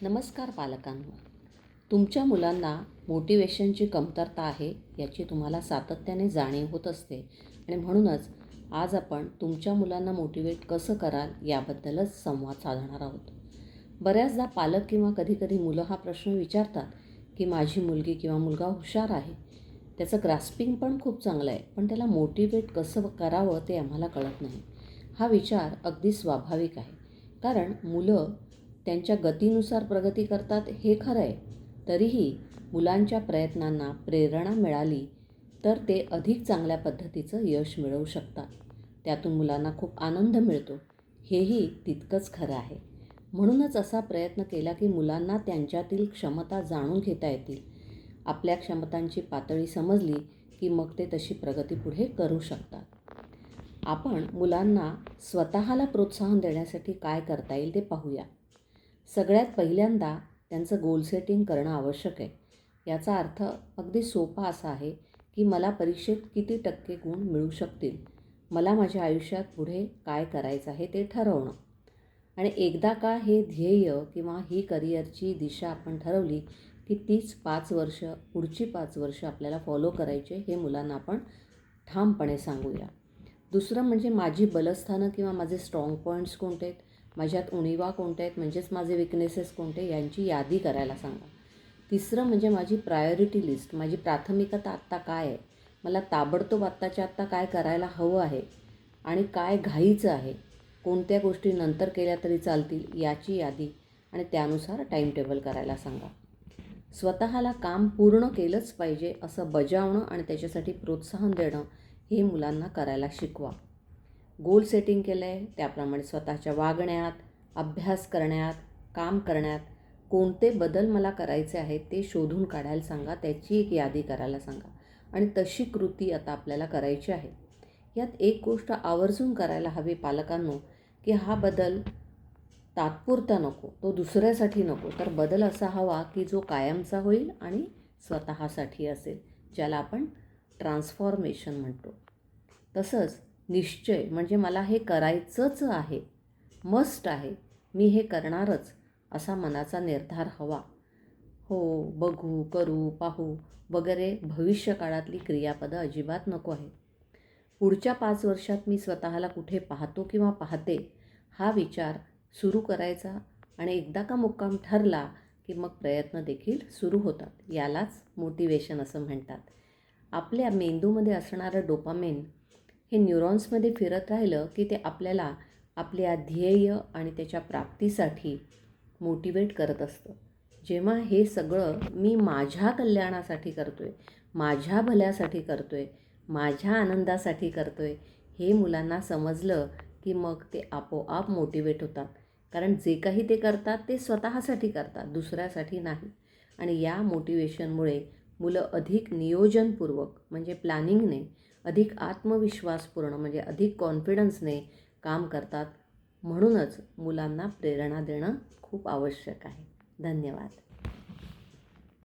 नमस्कार पालकांनो, तुमच्या मुलांना मोटिवेशनची कमतरता आहे याची तुम्हाला सातत्याने जाणीव होत असते आणि म्हणूनच आज आपण तुमच्या मुलांना मोटिवेट कसं कराल याबद्दलच संवाद साधणार आहोत. बऱ्याचदा पालक किंवा कधीकधी मुलं हा प्रश्न विचारतात की माझी मुलगी किंवा मुलगा हुशार आहे, त्याचं ग्रास्पिंग पण खूप चांगलं आहे, पण त्याला मोटिवेट कसं करावं ते आम्हाला कळत नाही. हा विचार अगदी स्वाभाविक आहे, कारण मुलं त्यांच्या गतीनुसार प्रगती करतात हे खरं आहे. तरीही मुलांच्या प्रयत्नांना प्रेरणा मिळाली तर ते अधिक चांगल्या पद्धतीचं यश मिळवू शकतात. त्यातून मुलांना खूप आनंद मिळतो, हेही तितकंच खरं आहे. म्हणूनच असा प्रयत्न केला की मुलांना त्यांच्यातील क्षमता जाणून घेता येतील. आपल्या क्षमतांची पातळी समजली की मग ते तशी प्रगती पुढे करू शकतात. आपण मुलांना स्वतःला प्रोत्साहन देण्यासाठी काय करता येईल ते पाहूया. सगळ्यात पहिल्यांदा त्यांचं गोल सेटिंग करणं आवश्यक आहे. याचा अर्थ अगदी सोपा असा आहे की मला परीक्षेत किती टक्के गुण मिळू शकतील, मला माझ्या आयुष्यात पुढे काय करायचं आहे ते ठरवणं. आणि एकदा का हे ध्येय किंवा ही करिअरची दिशा आपण ठरवली की तीच 5 वर्ष, पुढची 5 वर्ष आपल्याला फॉलो करायचे हे मुलांना आपण ठामपणे सांगूया. दुसरं म्हणजे माझी बलस्थानं किंवा माझे स्ट्रॉंग पॉईंट्स कोणते आहेत, माझ्यात उणिवा कोणत्या आहेत म्हणजेच माझे विकनेसेस कोणते यांची यादी करायला सांगा. तिसरं म्हणजे माझी प्रायोरिटी लिस्ट, माझी प्राथमिकता आत्ता काय आहे, मला ताबडतोब आत्ताच्या आत्ता काय करायला हवं आहे आणि काय घाईचं आहे, कोणत्या गोष्टी नंतर केल्या तरी चालतील याची यादी आणि त्यानुसार टाईम टेबल करायला सांगा. स्वतःला काम पूर्ण केलंच पाहिजे असं बजावणं आणि त्याच्यासाठी प्रोत्साहन देणं हे मुलांना करायला शिकवा. गोल सेटिंग केलं आहे त्याप्रमाणे स्वतःच्या वागण्यात, अभ्यास करण्यात, काम करण्यात कोणते बदल मला करायचे आहेत ते शोधून काढायला सांगा, त्याची एक यादी करायला सांगा आणि तशी कृती आता आपल्याला करायची आहे. यात एक गोष्ट आवर्जून करायला हवी पालकांनो की हा बदल तात्पुरता नको, तो दुसऱ्यासाठी नको, तर बदल असा हवा की जो कायमचा होईल आणि स्वतःसाठी असेल, ज्याला आपण ट्रान्सफॉर्मेशन म्हणतो. तसंच निश्चय म्हणजे मला हे करायचंच आहे, मस्ट आहे, मी हे करणारच असा मनाचा निर्धार हवा. हो, बघू, करू, पाहू वगैरे भविष्यकाळातली क्रियापदं अजिबात नको आहे. पुढच्या 5 वर्षात मी स्वतःला कुठे पाहतो किंवा पाहते हा विचार सुरू करायचा आणि एकदा का मुक्काम ठरला की मग प्रयत्न देखील सुरू होतात. यालाच मोटिवेशन असं म्हणतात. आपल्या मेंदूमध्ये असणारं डोपामिन हे न्यूरॉन्समध्ये फिरत राहिलं की ते आपल्याला आपल्या ध्येय आणि त्याच्या प्राप्तीसाठी मोटिवेट करत असतं. जेव्हा हे सगळं मी माझ्या कल्याणासाठी करतोय, माझ्या भल्यासाठी करतोय, माझ्या आनंदासाठी करतोय हे मुलांना समजलं की मग ते आपोआप मोटिवेट होतात. कारण जे काही ते करतात ते स्वतःसाठी करतात, दुसऱ्यासाठी नाही. आणि या मोटिवेशनमुळे मुलं अधिक नियोजनपूर्वक म्हणजे प्लॅनिंगने, अधिक आत्मविश्वासपूर्ण म्हणजे अधिक कॉन्फिडन्सने काम करतात. म्हणूनच मुलांना प्रेरणा देणं खूप आवश्यक आहे. धन्यवाद.